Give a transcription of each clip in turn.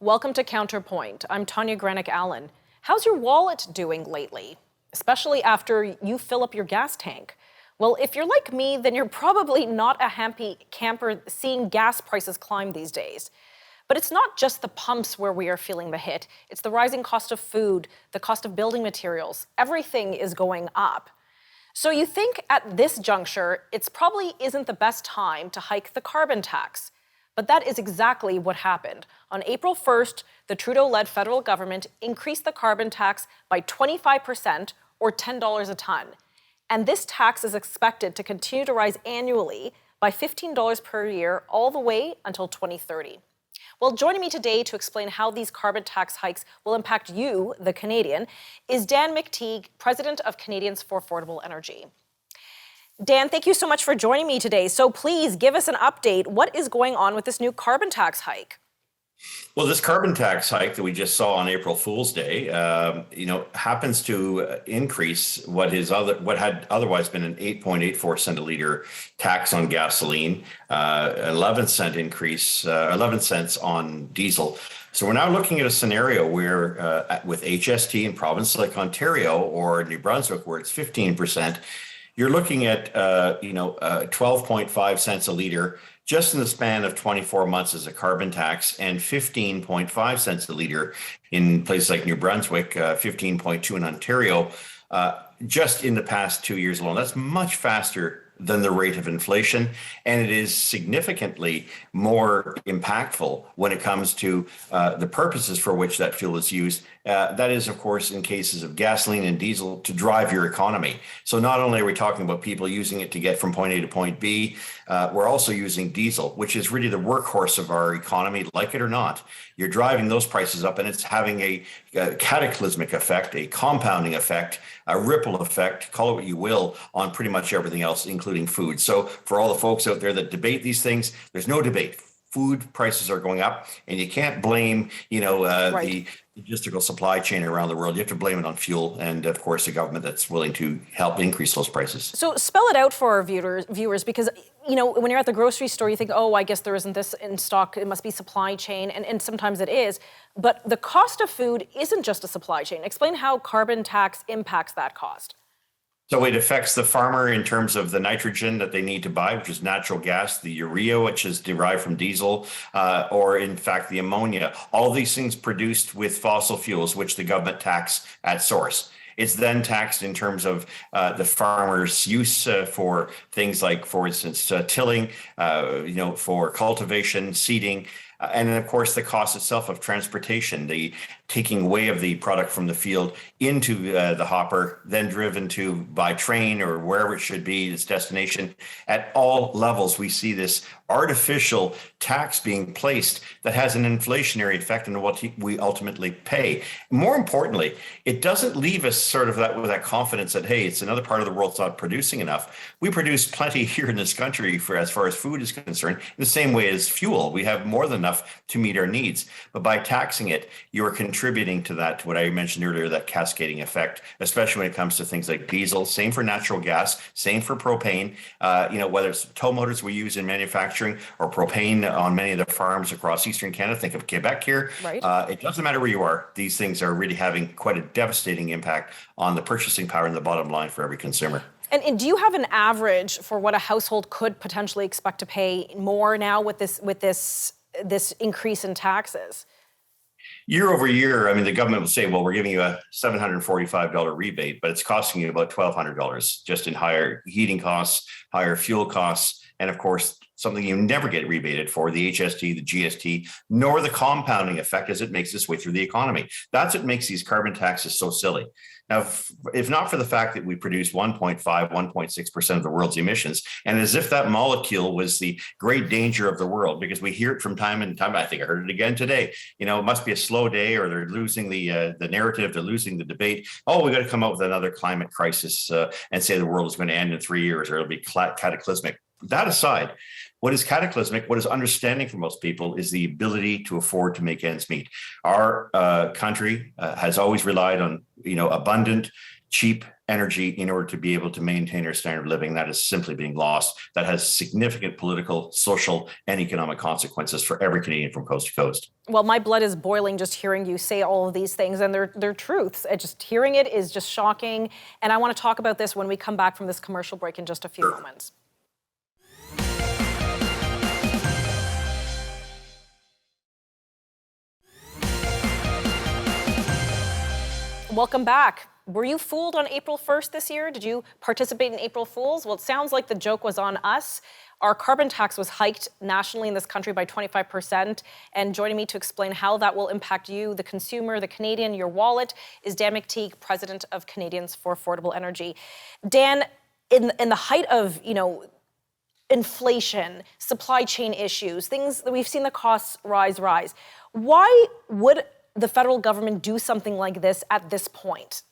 Welcome to Counterpoint. I'm Tanya Granick-Allen. How's your wallet doing lately, especially after you fill up your gas tank? Well, if you're like me, then you're probably not a happy camper seeing gas prices climb these days. But it's not just the pumps where we are feeling the hit. It's the rising cost of food, the cost of building materials. Everything is going up. So you think at this juncture, it's probably isn't the best time to hike the carbon tax. But that is exactly what happened. On April 1st, the Trudeau-led federal government increased the carbon tax by 25% or $10 a ton. And this tax is expected to continue to rise annually by $15 per year all the way until 2030. Well, joining me today to explain how these carbon tax hikes will impact you, the Canadian, is Dan McTeague, President of Canadians for Affordable Energy. Dan, thank you so much for joining me today. So please give us an update. What is going on with this new carbon tax hike? Well, this carbon tax hike that we just saw on April Fool's Day, happens to increase what had otherwise been an 8.84 cent a liter tax on gasoline, 11 cent increase, 11 cents on diesel. So we're now looking at a scenario where with HST in provinces like Ontario or New Brunswick, where it's 15%, you're looking at 12.5 cents a liter just in the span of 24 months as a carbon tax, and 15.5 cents a liter in places like New Brunswick, 15.2 in Ontario, just in the past 2 years alone. That's much faster than the rate of inflation, and it is significantly more impactful when it comes to the purposes for which that fuel is used. That is, of course, in cases of gasoline and diesel, to drive your economy. So not only are we talking about people using it to get from point A to point B, we're also using diesel, which is really the workhorse of our economy, like it or not. You're driving those prices up, and it's having a cataclysmic effect, a compounding effect, a ripple effect, call it what you will, on pretty much everything else, including food. So for all the folks out there that debate these things, there's no debate. Food prices are going up, and you can't blame, the logistical supply chain around the world. You have to blame it on fuel and, of course, the government that's willing to help increase those prices. So spell it out for our viewers, because, when you're at the grocery store, you think, oh, I guess there isn't this in stock. It must be supply chain, and sometimes it is. But the cost of food isn't just a supply chain. Explain how carbon tax impacts that cost. So it affects the farmer in terms of the nitrogen that they need to buy, which is natural gas, the urea, which is derived from diesel, or in fact, the ammonia. All these things produced with fossil fuels, which the government tax at source. It's then taxed in terms of the farmer's use for things like, for instance, tilling, for cultivation, seeding. And then, of course, the cost itself of transportation, the taking away of the product from the field into the hopper, then driven to by train or wherever it should be, its destination. At all levels, we see this artificial tax being placed that has an inflationary effect on what we ultimately pay. More importantly, it doesn't leave us sort of with that confidence that, hey, it's another part of the world that's not producing enough. We produce plenty here in this country for as far as food is concerned, in the same way as fuel. We have more than enough to meet our needs. But by taxing it, you are contributing to that, to what I mentioned earlier, that cascading effect, especially when it comes to things like diesel. Same for natural gas, same for propane, whether it's tow motors we use in manufacturing or propane on many of the farms across Eastern Canada. Think of Quebec here. Right. It doesn't matter where you are. These things are really having quite a devastating impact on the purchasing power and the bottom line for every consumer. And do you have an average for what a household could potentially expect to pay more now with this increase in taxes? Year over year, I mean, the government will say, well, we're giving you a $745 rebate, but it's costing you about $1,200 just in higher heating costs, higher fuel costs, and of course, something you never get rebated for, the HST, the GST, nor the compounding effect as it makes its way through the economy. That's what makes these carbon taxes so silly. Now, if not for the fact that we produce 1.5, 1.6% of the world's emissions, and as if that molecule was the great danger of the world, because we hear it from time to time. I think I heard it again today. It must be a slow day, or they're losing the narrative, they're losing the debate. Oh, we got to come up with another climate crisis and say the world is going to end in 3 years, or it'll be cataclysmic. That aside, what is cataclysmic, what is understanding for most people, is the ability to afford to make ends meet. Our country has always relied on, abundant, cheap energy in order to be able to maintain our standard of living. That is simply being lost. That has significant political, social, and economic consequences for every Canadian from coast to coast. Well, my blood is boiling just hearing you say all of these things, and they're truths. Just hearing it is just shocking. And I want to talk about this when we come back from this commercial break in just a few moments. Welcome back. Were you fooled on April 1st this year? Did you participate in April Fools? Well, it sounds like the joke was on us. Our carbon tax was hiked nationally in this country by 25%. And joining me to explain how that will impact you, the consumer, the Canadian, your wallet, is Dan McTeague, president of Canadians for Affordable Energy. Dan, in the height of, inflation, supply chain issues, things that we've seen the costs rise. Why would the federal government do something like this at this point?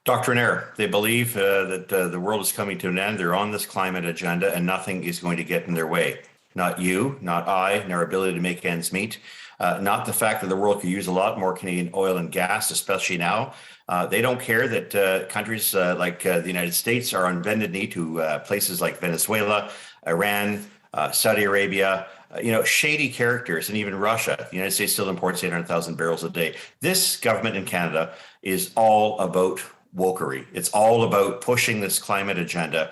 Doctrinaire. They believe that the world is coming to an end. They're on this climate agenda and nothing is going to get in their way. Not you, not I, and our ability to make ends meet. Not the fact that the world could use a lot more Canadian oil and gas, especially now. They don't care that countries like the United States are on bended knee to places like Venezuela, Iran, Saudi Arabia, shady characters, and even Russia. The United States still imports 800,000 barrels a day. This government in Canada is all about wokery. It's all about pushing this climate agenda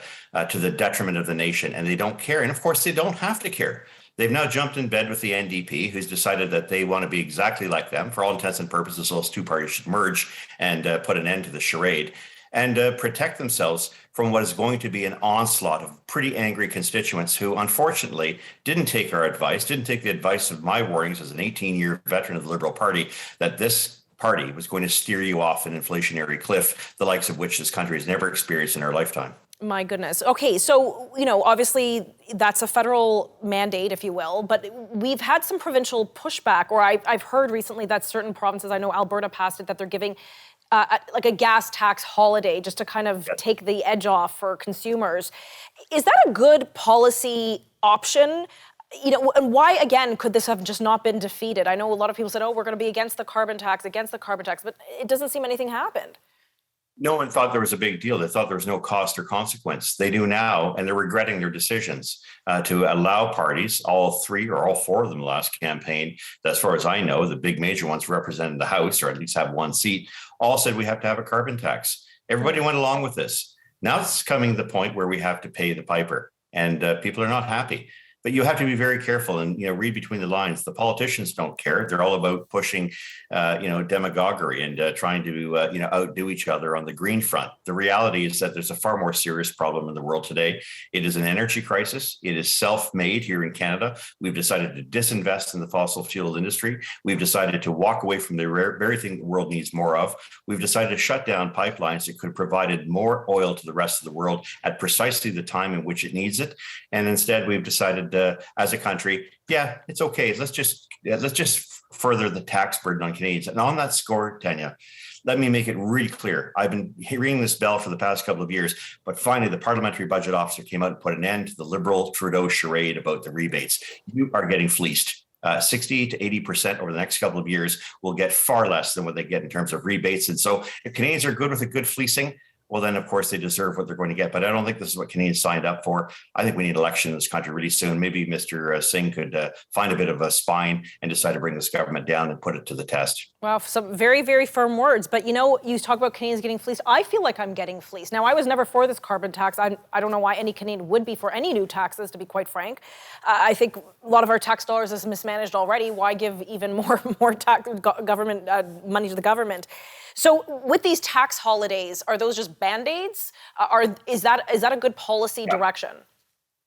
to the detriment of the nation, and they don't care. And of course, they don't have to care. They've now jumped in bed with the NDP, who's decided that they want to be exactly like them. For all intents and purposes, those two parties should merge and put an end to the charade and protect themselves from what is going to be an onslaught of pretty angry constituents who, unfortunately, didn't take our advice, didn't take the advice of my warnings as an 18-year veteran of the Liberal Party, that this party was going to steer you off an inflationary cliff, the likes of which this country has never experienced in our lifetime. My goodness. Okay, so, obviously that's a federal mandate, if you will, but we've had some provincial pushback, or I've heard recently that certain provinces, I know Alberta passed it, that they're giving like a gas tax holiday just to kind of take the edge off for consumers. Is that a good policy option? And why, again, could this have just not been defeated? I know a lot of people said, we're going to be against the carbon tax, but it doesn't seem anything happened. No one thought there was a big deal. They thought there was no cost or consequence. They do now, and they're regretting their decisions to allow parties, all three or all four of them last campaign, as far as I know, the big major ones represented the House, or at least have one seat, all said we have to have a carbon tax. Everybody went along with this. Now it's coming to the point where we have to pay the piper, and people are not happy. But you have to be very careful and read between the lines. The politicians don't care. They're all about pushing, demagoguery and trying to outdo each other on the green front. The reality is that there's a far more serious problem in the world today. It is an energy crisis. It is self-made here in Canada. We've decided to disinvest in the fossil fuel industry. We've decided to walk away from the very thing the world needs more of. We've decided to shut down pipelines that could have provided more oil to the rest of the world at precisely the time in which it needs it. And instead, we've decided as a country, it's okay. Let's just further the tax burden on Canadians. And on that score, Tanya, let me make it really clear. I've been ringing this bell for the past couple of years, but finally the parliamentary budget officer came out and put an end to the Liberal Trudeau charade about the rebates. You are getting fleeced. 60 to 80% over the next couple of years will get far less than what they get in terms of rebates. And so if Canadians are good with a good fleecing, well, then, of course, they deserve what they're going to get. But I don't think this is what Canadians signed up for. I think we need election in this country really soon. Maybe Mr. Singh could find a bit of a spine and decide to bring this government down and put it to the test. Wow, some very, very firm words. But, you talk about Canadians getting fleeced. I feel like I'm getting fleeced. Now, I was never for this carbon tax. I don't know why any Canadian would be for any new taxes, to be quite frank. I think a lot of our tax dollars is mismanaged already. Why give even more tax government money to the government? So with these tax holidays, are those just Band-Aids? Is that a good policy direction?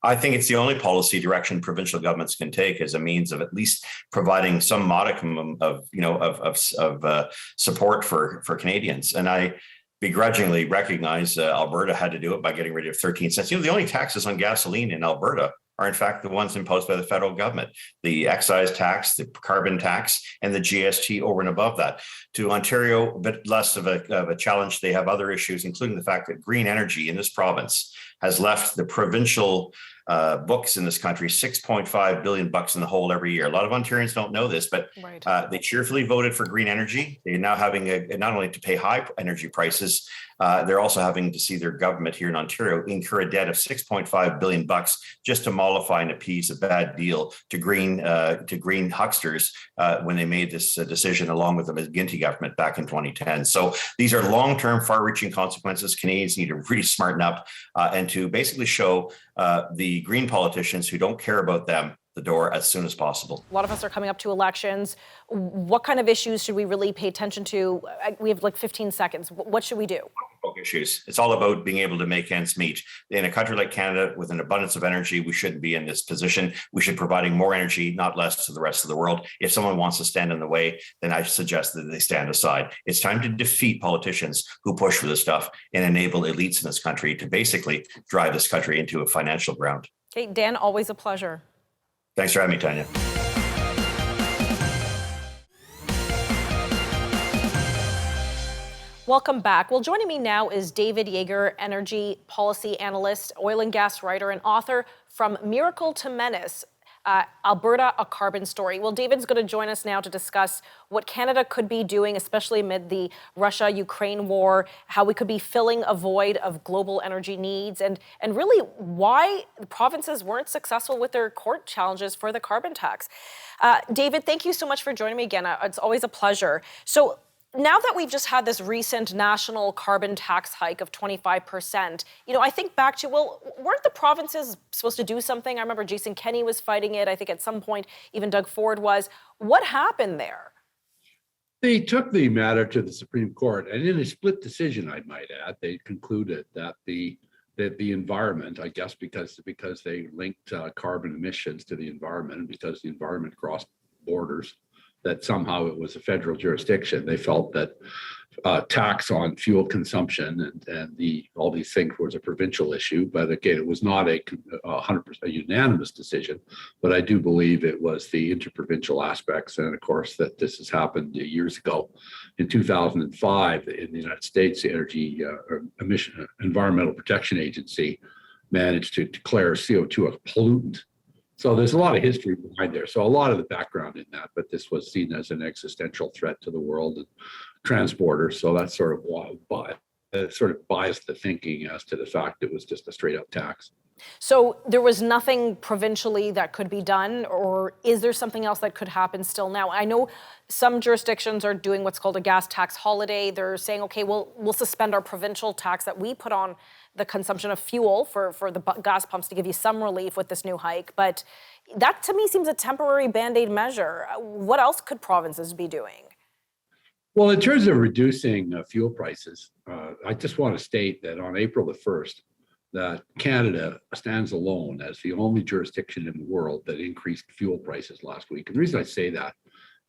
I think it's the only policy direction provincial governments can take as a means of at least providing some modicum of support for Canadians. And I begrudgingly recognize Alberta had to do it by getting rid of 13 cents. The only taxes on gasoline in Alberta are in fact the ones imposed by the federal government, the excise tax, the carbon tax, and the GST over and above that. To Ontario, a bit less of a challenge. They have other issues, including the fact that green energy in this province has left the provincial books in this country $6.5 billion in the hole every year. A lot of Ontarians don't know this, but Right. they cheerfully voted for green energy. They're now having not only to pay high energy prices, they're also having to see their government here in Ontario incur a debt of $6.5 billion just to mollify and appease a bad deal to green hucksters when they made this decision along with the McGuinty government back in 2010. So these are long-term, far-reaching consequences. Canadians need to really smarten up and to basically show the green politicians who don't care about them the door as soon as possible. A lot of us are coming up to elections. What kind of issues should we really pay attention to? We have like 15 seconds. What should we do? Issues. It's all about being able to make ends meet. In a country like Canada with an abundance of energy, we shouldn't be in this position. We should be providing more energy, not less, to the rest of the world. If someone wants to stand in the way, then I suggest that they stand aside. It's time to defeat politicians who push for this stuff and enable elites in this country to basically drive this country into a financial ground. Okay, Dan, always a pleasure. Thanks for having me, Tanya. Welcome back. Well, joining me now is David Yager, energy policy analyst, oil and gas writer, and author from Miracle to Menace, Alberta, A Carbon Story. Well, David's going to join us now to discuss what Canada could be doing, especially amid the Russia-Ukraine war, how we could be filling a void of global energy needs, and really why the provinces weren't successful with their court challenges for the carbon tax. David, thank you so much for joining me again. It's always a pleasure. So, now that we've just had this recent national carbon tax hike of 25%, I think back to, well, weren't the provinces supposed to do something? I remember Jason Kenney was fighting it. I think at some point, even Doug Ford was. What happened there? They took the matter to the Supreme Court, and in a split decision, I might add, they concluded that the environment, I guess because they linked carbon emissions to the environment, and because the environment crossed borders, that somehow it was a federal jurisdiction. They felt that tax on fuel consumption and all these things was a provincial issue. But again, it was not a 100% unanimous decision. But I do believe it was the interprovincial aspects, and of course that this has happened years ago. In 2005, in the United States, the Environmental Protection Agency managed to declare CO2 a pollutant. So there's a lot of history behind there. So a lot of the background in that, but this was seen as an existential threat to the world and transporters. So that's sort of why sort of biased the thinking as to the fact it was just a straight up tax. So there was nothing provincially that could be done, or is there something else that could happen still now? I know some jurisdictions are doing what's called a gas tax holiday. They're saying, okay, we'll suspend our provincial tax that we put on the consumption of fuel for the gas pumps to give you some relief with this new hike. But that to me seems a temporary Band-Aid measure. What else could provinces be doing? Well, in terms of reducing fuel prices, I just want to state that on April the 1st, that Canada stands alone as the only jurisdiction in the world that increased fuel prices last week. And the reason I say that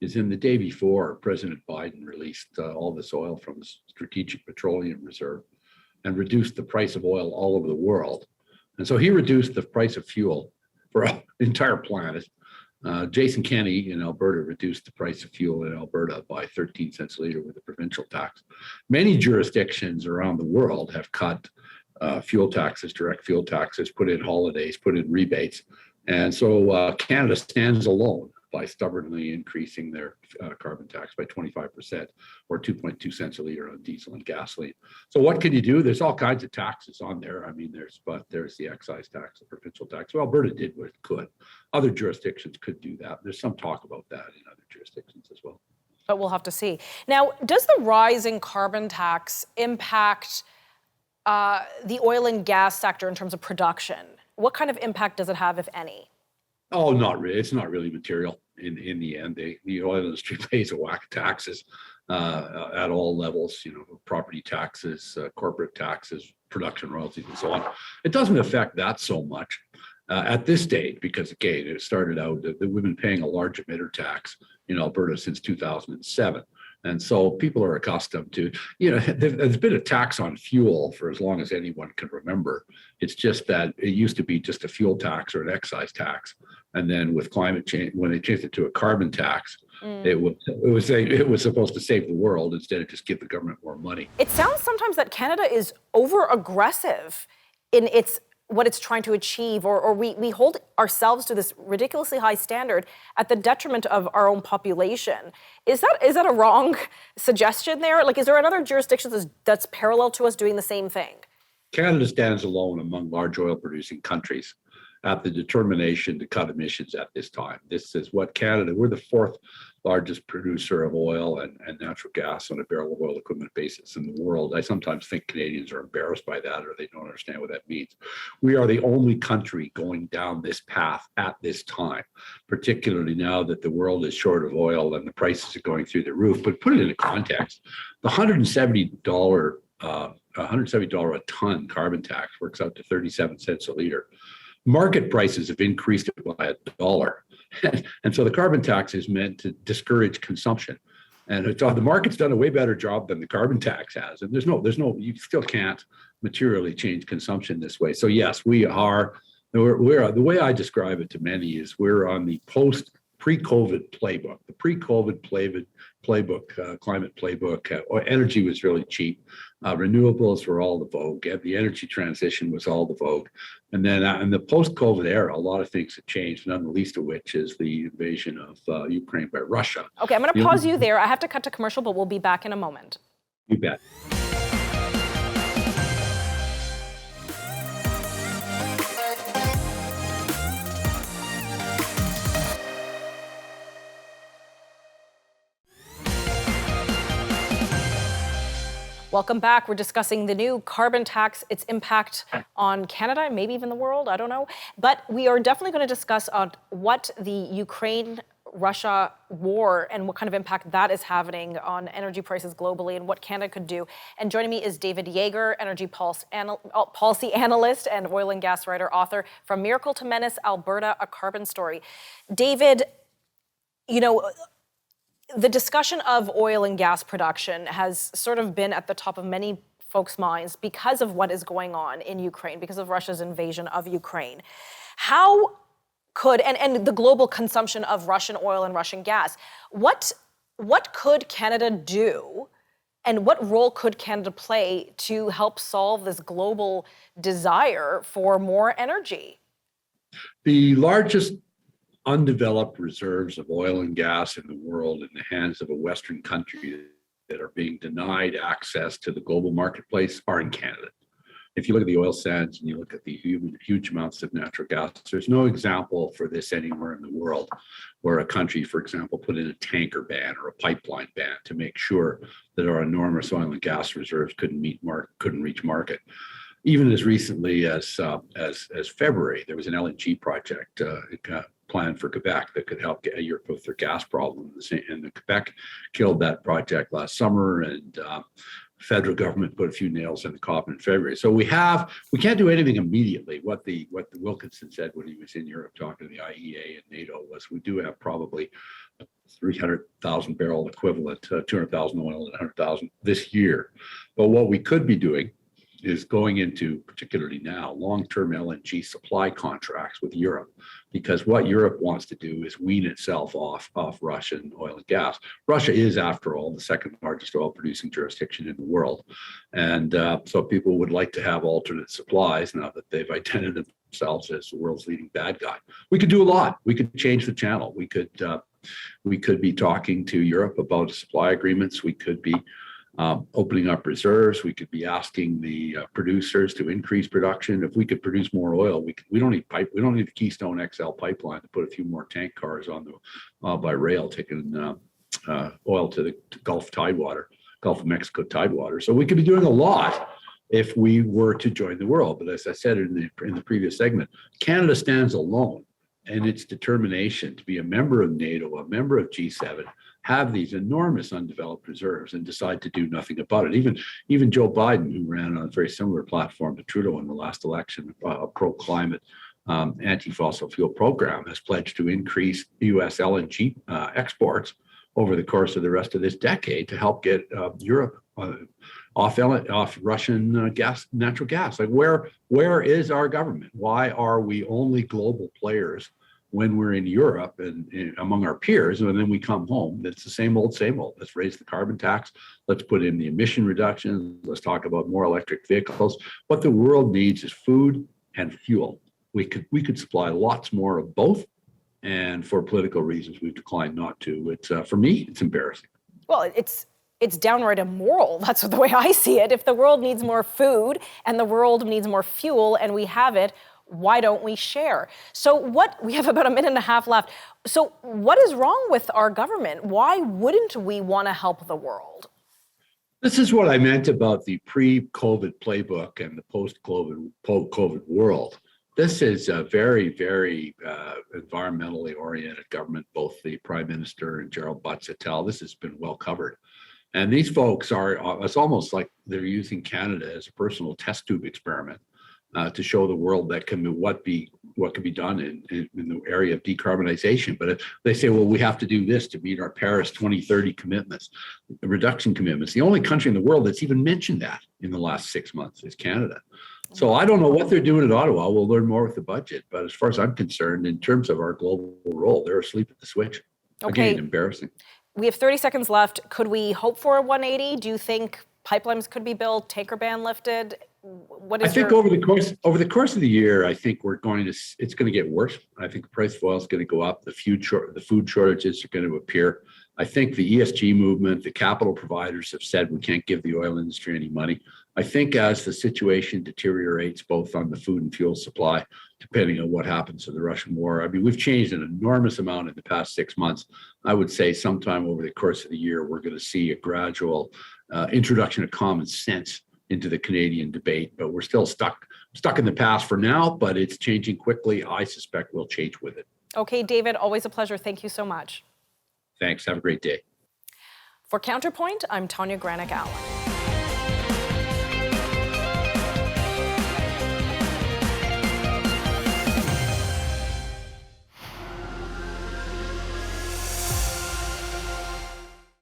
is in the day before, President Biden released all this oil from the Strategic Petroleum Reserve and reduced the price of oil all over the world. And so he reduced the price of fuel for the entire planet. Jason Kenney in Alberta reduced the price of fuel in Alberta by 13 cents a liter with a provincial tax. Many jurisdictions around the world have cut fuel taxes, direct fuel taxes, put in holidays, put in rebates. And so Canada stands alone by stubbornly increasing their carbon tax by 25%, or 2.2 cents a liter on diesel and gasoline. So what can you do? There's all kinds of taxes on there. I mean, there's the excise tax, the provincial tax. So Alberta did what it could. Other jurisdictions could do that. There's some talk about that in other jurisdictions as well. But we'll have to see. Now, does the rise in carbon tax impact the oil and gas sector in terms of production? What kind of impact does it have, if any? Oh, not really. It's not really material in the end. The oil industry pays a whack of taxes at all levels, property taxes, corporate taxes, production royalties, and so on. It doesn't affect that so much at this stage because, again, it started out that we've been paying a large emitter tax in Alberta since 2007. And so people are accustomed to, there's been a tax on fuel for as long as anyone can remember. It's just that it used to be just a fuel tax or an excise tax. And then with climate change, when they changed it to a carbon tax, it was supposed to save the world instead of just give the government more money. It sounds sometimes that Canada is over aggressive in its what it's trying to achieve, or we hold ourselves to this ridiculously high standard at the detriment of our own population. Is that a wrong suggestion there? Like, is there another jurisdiction that's parallel to us doing the same thing? Canada stands alone among large oil producing countries at the determination to cut emissions at this time. This is what Canada, we're the fourth largest producer of oil and natural gas on a barrel of oil equivalent basis in the world. I sometimes think Canadians are embarrassed by that, or they don't understand what that means. We are the only country going down this path at this time, particularly now that the world is short of oil and the prices are going through the roof. But put it into context, the $170 a ton carbon tax works out to 37 cents a liter. Market prices have increased it by $1. And so the carbon tax is meant to discourage consumption. And the market's done a way better job than the carbon tax has. And there's no, you still can't materially change consumption this way. So yes, we're the way I describe it to many is we're on the pre-COVID playbook. The pre-COVID playbook, climate playbook, energy was really cheap. Renewables were all the vogue. The energy transition was all the vogue. And then in the post-COVID era, a lot of things have changed, none the least of which is the invasion of Ukraine by Russia. Okay, I'm going to pause you there. I have to cut to commercial, but we'll be back in a moment. You bet. Welcome back. We're discussing the new carbon tax, its impact on Canada, maybe even the world, I don't know. But we are definitely going to discuss what the Ukraine-Russia war and what kind of impact that is having on energy prices globally and what Canada could do. And joining me is David Yager, energy policy analyst and oil and gas writer, author, From Miracle to Menace, Alberta, A Carbon Story. David, the discussion of oil and gas production has sort of been at the top of many folks' minds because of what is going on in Ukraine, because of Russia's invasion of Ukraine. How could, and the global consumption of Russian oil and Russian gas, what could Canada do, and what role could Canada play to help solve this global desire for more energy? The largest undeveloped reserves of oil and gas in the world in the hands of a Western country that are being denied access to the global marketplace are in Canada. If you look at the oil sands and you look at the huge amounts of natural gas, there's no example for this anywhere in the world where a country, for example, put in a tanker ban or a pipeline ban to make sure that our enormous oil and gas reserves couldn't reach market. Even as recently as February, there was an LNG project planned for Quebec that could help get Europe with their gas problem. And the Quebec killed that project last summer, and the federal government put a few nails in the coffin in February. So we can't do anything immediately. What the Wilkinson said when he was in Europe talking to the IEA and NATO was we do have probably 300,000 barrel equivalent, 200,000 oil and 100,000 this year. But what we could be doing is going into, particularly now, long-term LNG supply contracts with Europe, because what Europe wants to do is wean itself off Russian oil and gas. Russia is, after all, the second largest oil-producing jurisdiction in the world. And so people would like to have alternate supplies now that they've identified themselves as the world's leading bad guy. We could do a lot. We could change the channel. We could be talking to Europe about supply agreements. We could be opening up reserves. We could be asking the producers to increase production. If we could produce more oil, we don't need the Keystone XL pipeline to put a few more tank cars on by rail taking oil to the Gulf of Mexico tidewater. So we could be doing a lot if we were to join the world. But as I said in the previous segment, Canada stands alone in its determination to be a member of NATO, a member of G7, have these enormous undeveloped reserves and decide to do nothing about it. Even Joe Biden, who ran on a very similar platform to Trudeau in the last election, a pro-climate, anti-fossil fuel program, has pledged to increase U.S. LNG exports over the course of the rest of this decade to help get Europe off Russian natural gas. Like where is our government? Why are we only global players when we're in Europe and among our peers, and then we come home, it's the same old, same old. Let's raise the carbon tax. Let's put in the emission reductions. Let's talk about more electric vehicles. What the world needs is food and fuel. We could supply lots more of both. And for political reasons, we've declined not to. It's for me, it's embarrassing. Well, it's downright immoral. That's the way I see it. If the world needs more food and the world needs more fuel and we have it, why don't we share? So we have about a minute and a half left. So what is wrong with our government? Why wouldn't we want to help the world? This is what I meant about the pre-COVID playbook and the post-COVID world. This is a very, very environmentally oriented government. Both the Prime Minister and Gerald Butts-Attell, this has been well covered. And these folks it's almost like they're using Canada as a personal test tube experiment to show the world that what can be done in the area of decarbonization. But if they say, well, we have to do this to meet our Paris 2030 commitments, reduction commitments. The only country in the world that's even mentioned that in the last 6 months is Canada. So I don't know what they're doing at Ottawa. We'll learn more with the budget. But as far as I'm concerned, in terms of our global role, they're asleep at the switch. Okay. Again, embarrassing. We have 30 seconds left. Could we hope for a 180? Do you think pipelines could be built, taker ban lifted? I think over the course of the year, I think it's going to get worse. I think the price of oil is going to go up. The food shortages are going to appear. I think the ESG movement, the capital providers have said we can't give the oil industry any money. I think as the situation deteriorates, both on the food and fuel supply, depending on what happens to the Russian war, I mean, we've changed an enormous amount in the past 6 months. I would say sometime over the course of the year, we're going to see a gradual introduction of common sense into the Canadian debate, but we're still stuck in the past for now, but it's changing quickly. I suspect we'll change with it. Okay, David, always a pleasure. Thank you so much. Thanks. Have a great day. For Counterpoint, I'm Tanya Granick-Allen.